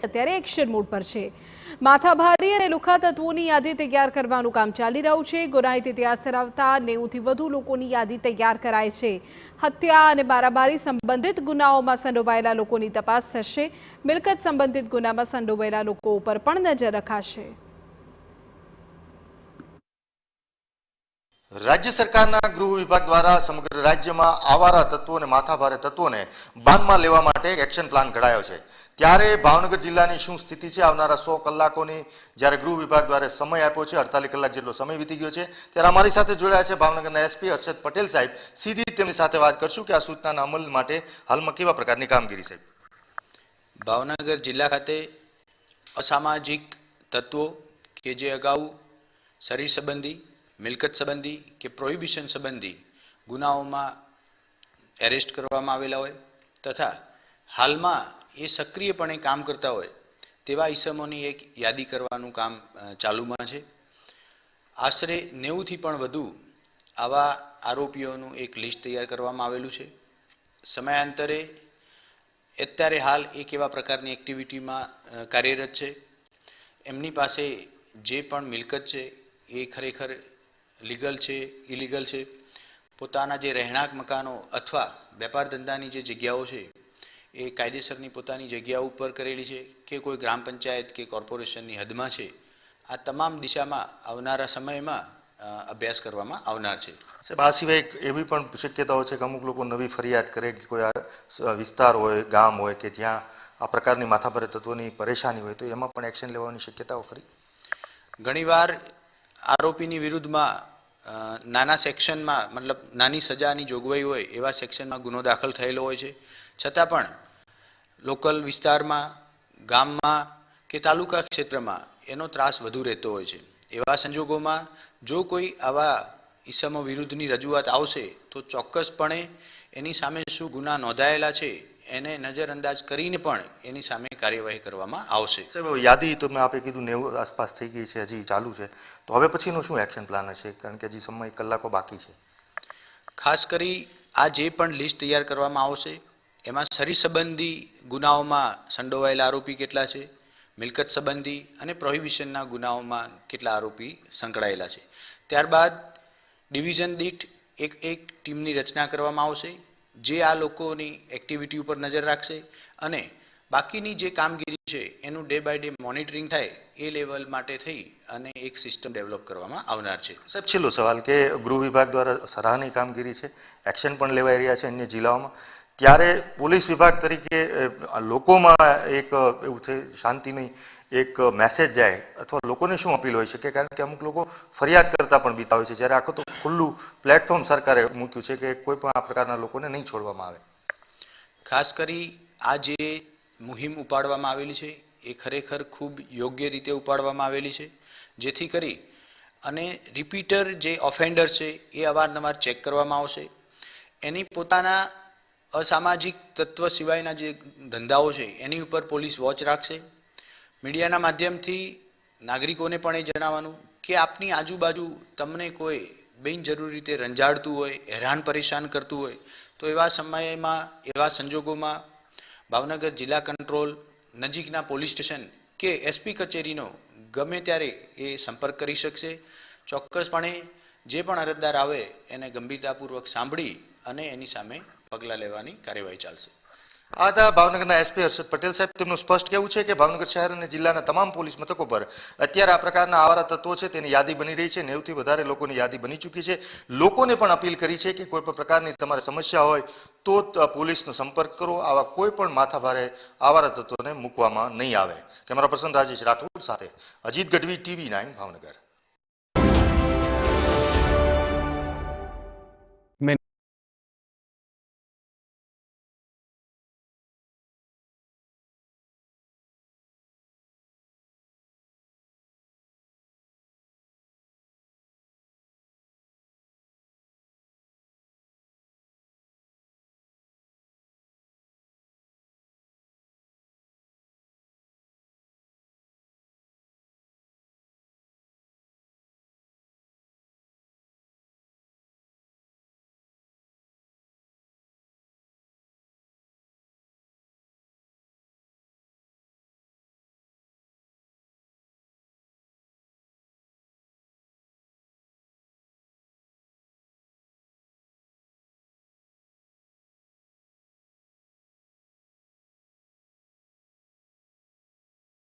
Police અત્યારે action mode પર છે। માથાભારી અને લુખ્ખા તત્વોની યાદી તૈયાર કરવાનું કામ ચાલી રહ્યું છે। ગુનાહિત ઇતિહાસ ધરાવતા 90થી વધુ લોકોની યાદી તૈયાર કરાઈ છે। હત્યા અને મારામારી સંબંધિત ગુનાઓમાં સંડોવાયેલા લોકોની તપાસ થશે। મિલકત સંબંધિત ગુનામાં સંડોવાયેલા લોકો ઉપર પણ નજર રખાશે। राज्य सरकारना गृह विभाग द्वारा समग्र राज्य में आवारा तत्वों ने माथाभारे तत्वों ने बांध में लेवा माटे एक्शन प्लान घड़ायो छे। त्यारे भावनगर जिल्लानी शुं स्थिति छे आवनारा 100 कलाकोनी ज्यारे गृह विभाग द्वारा समय आप्यो छे 48 कलाक जेटलो समय वीती गयो छे त्यारे अमारी साथे जोड़ाया छे भावनगरना एसपी हर्षद पटेल साहेब। सीधी तेमनी साथे वात करशुं के आ सूचनाना अमल माटे हालमां केवा प्रकारनी कामगीरी छे। भावनगर जिल्ला खाते असामाजिक तत्वों के जे अगाऊ शरीर संबंधी मिलकत संबंधी के प्रोहिबिशन संबंधी गुनाओं में एरेस्ट करवामां आवेला होय तथा हाल में ये सक्रियपणे काम करता होय तेवा ईसमोनी एक यादी करवानुं काम चालू में छे। आश्रे 90 थी पण वधु आवा आरोपीओनुं एक लिस्ट तैयार करवामां आवेलुं छे। समयांतरे अत्यारे हाल एक एवा प्रकारनी एक्टिविटी में कार्यरत छे। एमनी पासे जे पण मिलकत छे ए खरेखर लीगल है इलीगल है। पोताना जे રહેણાંક मकानों अथवा व्यापार धंधानी जे जग्याओ छे ए कायदेसरनी पोतानी जग्याओ पर करेली है कि कोई ग्राम पंचायत के कॉर्पोरेशननी हदमां छे। आ तमाम दिशामां आवनारा समयमां अभ्यास करवामां आवनार छे। साहेब आ सिवाय एवी पण शक्यताओ छे के अमुक लोको नवी फरियाद करे कि कोई विस्तार होय गाम होय कि ज्यां आ प्रकारनी माथाभारे तत्वोनी परेशानी होय तो एमां पण एक्शन लेवानी शक्यताओ खरी। घणीवार आरोपीनी विरुद्धमां नाना सेक्शन में मतलब नानी सजानी जोगवाई होय एवा सेक्शन में गुनो दाखल थयेलो होय छे छतां पण लोकल विस्तार में गाम में के तालुका क्षेत्र में एनो त्रास वधु रहेतो होय छे। एवा संजोगों में जो कोई आवा ईसमो विरुद्धनी रजूआत आवशे तो चोक्कसपणे एनी सामे शुं गुना नोंधायेला छे एने नजरअंदाज करीने पण एनी सामे कार्यवाही करवामां आवशे। साहेब यादी तो मैं आपे कीधुं 90 आसपास थई गई छे हजी चालू छे तो हवे पछीनो शुं एक्शन प्लान हशे कारण के हजी समय कलाको बाकी छे। खास करी आ जे पण लिस्ट तैयार करवामां आवशे एमां शरीर संबंधी गुनाओमां संडोवायेला आरोपी केटला छे मिलकत संबंधी अने प्रोहिबिशनना गुनाओमां केटला आरोपी संकळायेला छे। त्यारबाद डिविजन दीठ एक टीमनी रचना करवामां आवशे जे आ लोकोनी एक्टिविटी पर नजर राखशे अने बाकीनी जे कामगीरी छे एनुं डे बाय डे मॉनिटरिंग थाय ए लेवल माटे थई अने एक सिस्टम डेवलप करवामां आवनार छे। साहेब छेल्लो सवाल के गृह विभाग द्वारा सराहनीय कामगीरी छे एक्शन पण लेवाई रह्या छे अन्य जिल्लाओमां त्यारे पोलीस विभाग तरीके लोकोमां एक एवुं छे शांतिनी एक मैसेज जाए अथवा लोकोने शुं अपील होई शके कारण के अमुक लोको फरियाद करता पण बीता होय छे ज्यारे आखो तो खुल्लू प्लेटफॉर्म सरकारे मूक्युं छे के कोई पण आ प्रकारना लोकोने नहीं छोड़वामां आवे। खास करी आ जे मुहिम उपाडवामां आवेली छे ए खरेखर खूब योग्य रीते उपाडवामां आवेली छे जेथी करी अने रिपीटर जे ऑफेंडर छे ए अवारनवार चेक करवामां आवशे। एनी पोताना असामाजिक तत्व सिवायना जे धंधाओ छे एनी उपर पोलीस वॉच राखशे। मीडियाना माध्यमथी नागरिकोने पण ए जणाववानुं के आपनी आजूबाजू तमने कोई बिनजरूरी रीते रंजाड़तुं होय हैरान परेशान करतुं होय तो एवा समयमां एवा संजोगोमां भावनगर जिला कंट्रोल नजीकना पोलीस स्टेशन के एसपी कचेरीनो गमे त्यारे ए संपर्क करी शकशे। चोक्कसपणे जे पण अरजदार आवे एने गंभीरतापूर्वक सांभळी अने एनी सामे पगला लेवानी कार्यवाही चालशे। आ था भावनगरना एसपी हर्षद पटेल साहेब तेमनुं स्पष्ट कहेवुं छे के भावनगर शहर अने जिल्लाना तमाम पोलीस मथको पर अत्यारे आ प्रकारना आवारा तत्वो छे तेनी यादी बनी रही छे। 90 थी वधारे लोकोनी यादी बनी चूकी छे। लोकोने पण अपील करी छे के कोई पण प्रकारनी तमारे समस्या होय तो पोलीसनो संपर्क करो आवा कोई पण माथाभारे आवारा तत्वोने मूकवामां नहीं आवे। कैमरा पर्सन राजेश राठौड़ साथे अजीत गढ़वी TV9 भावनगर।